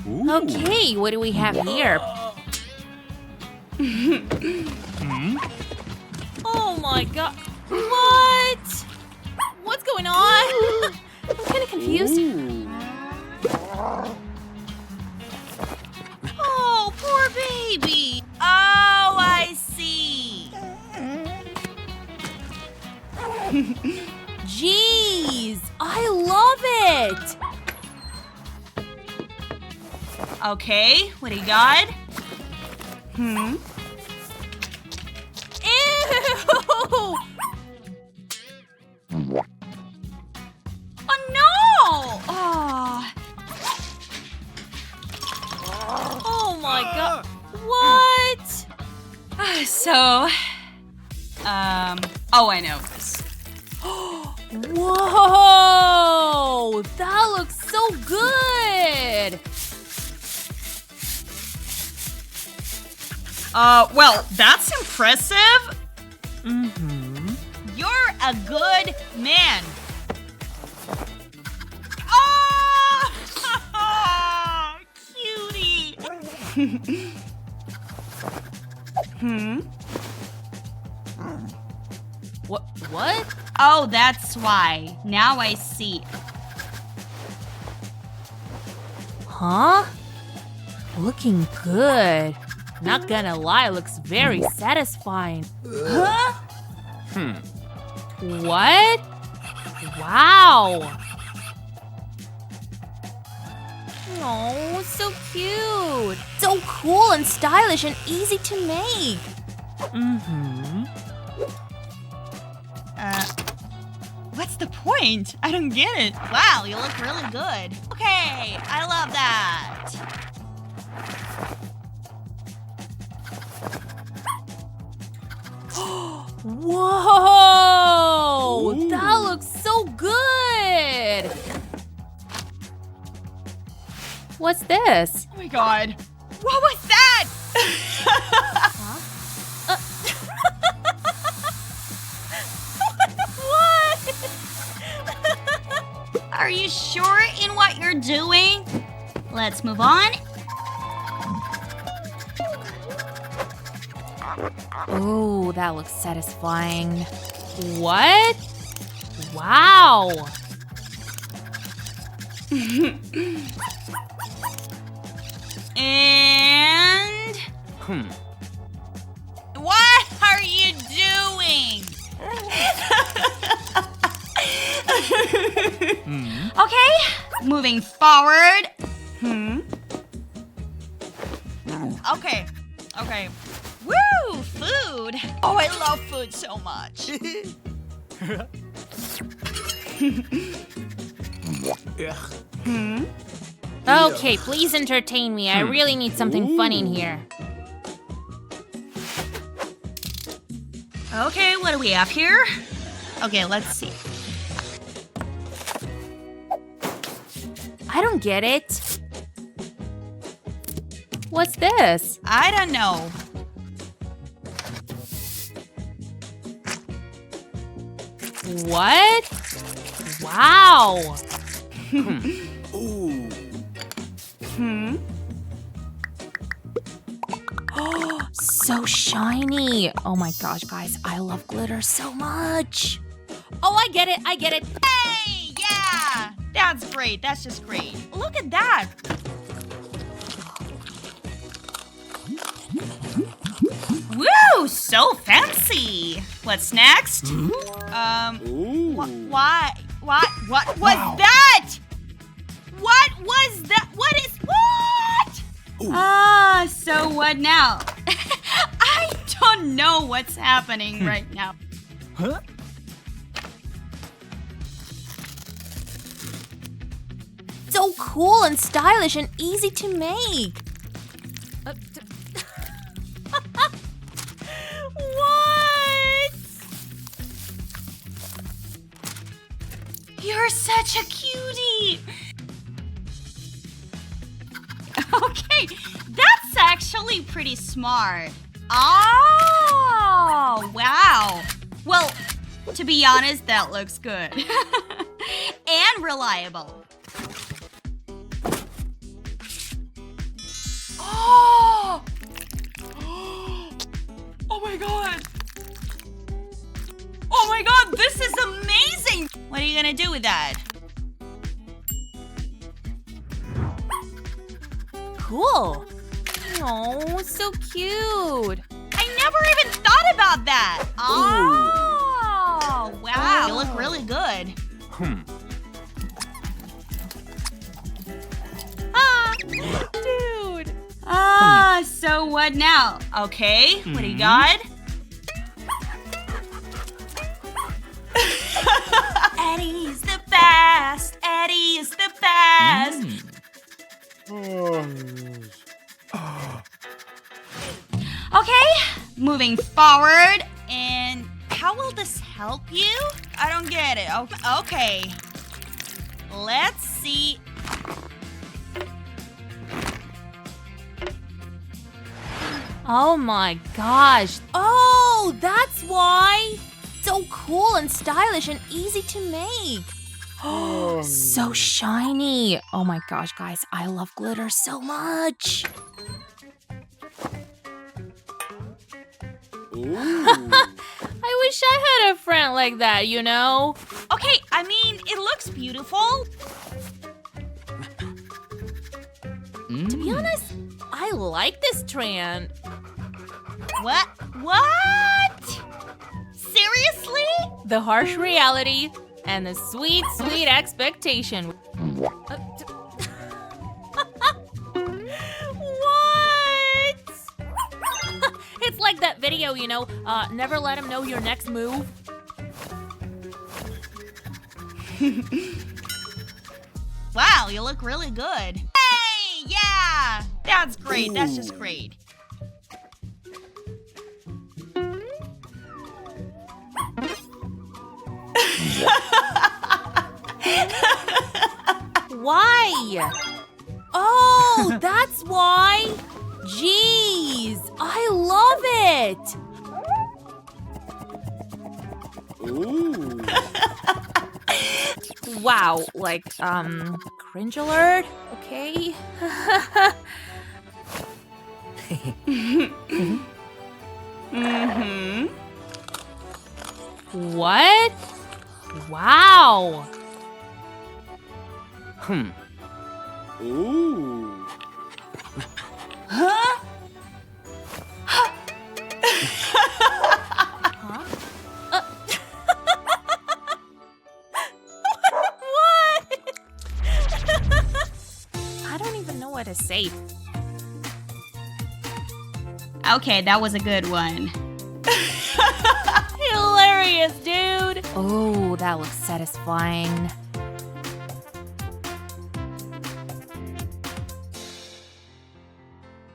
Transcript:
Okay, what do we have here? Oh my god. What? What's going on? I'm kind of confused. Oh, poor baby. Oh, I see. Jeez, I love it. Okay, what do you got? Ew! Oh no! Oh. Oh my god. What? Oh, I know this. Whoa! That looks so good! Well, that's impressive. Mm-hmm. You're a good man. Oh! Cutie. What? Oh, that's why. Now I see. Huh? Looking good. Not gonna lie, looks very satisfying. Huh? What? Wow. Oh, so cute. So cool and stylish and easy to make. Mm-hmm. What's the point? I don't get it. Wow, you look really good. Okay, I love that. Whoa! Ooh. That looks so good! What's this? Oh my god. What was that? What? Are you sure in what you're doing? Let's move on. Oh, that looks satisfying. What? Wow! And... What are you doing? Okay, moving forward. Okay. Woo, food. Oh, I love food so much. Okay, please entertain me. I really need something funny in here. Okay, what do we have here? Okay, let's see. I don't get it. What's this? I don't know. What? Wow! Ooh. So shiny. Oh my gosh, guys, I love glitter so much. Oh, I get it. Hey, yeah! That's great, that's just great. Look at that. Woo, so fancy. What's next? Ooh. What was that? What was that? What? Ooh. So what now? I don't know what's happening right now. Huh? So cool and stylish and easy to make. What? You're such a cutie. Okay, that's actually pretty smart. Oh, wow. Well, to be honest, that looks good. And reliable. What are you gonna do with that? Cool. Oh, so cute. I never even thought about that. Oh, wow. You look really good. Ah, dude. Ah, so what now? Okay, what do you got? Eddie's the best. Eddie is the best. Okay, moving forward. And how will this help you? I don't get it. Okay. Let's see. Oh my gosh. Oh, that's why. So cool and stylish and easy to make. Oh, so shiny. Oh my gosh, guys, I love glitter so much. I wish I had a friend like that, you know? Okay, I mean, it looks beautiful. To be honest, I like this trend. What? What? Seriously? The harsh reality and the sweet, sweet expectation. What? It's like that video, you know, never let him know your next move. Wow, you look really good. Hey, yeah! That's great, that's just great. Why? Oh, that's why. Jeez, I love it. Wow, like, cringe alert? Okay. What? Wow. Huh? What? I don't even know what to say. Okay, that was a good one. Hilarious, dude. Oh, that looks satisfying.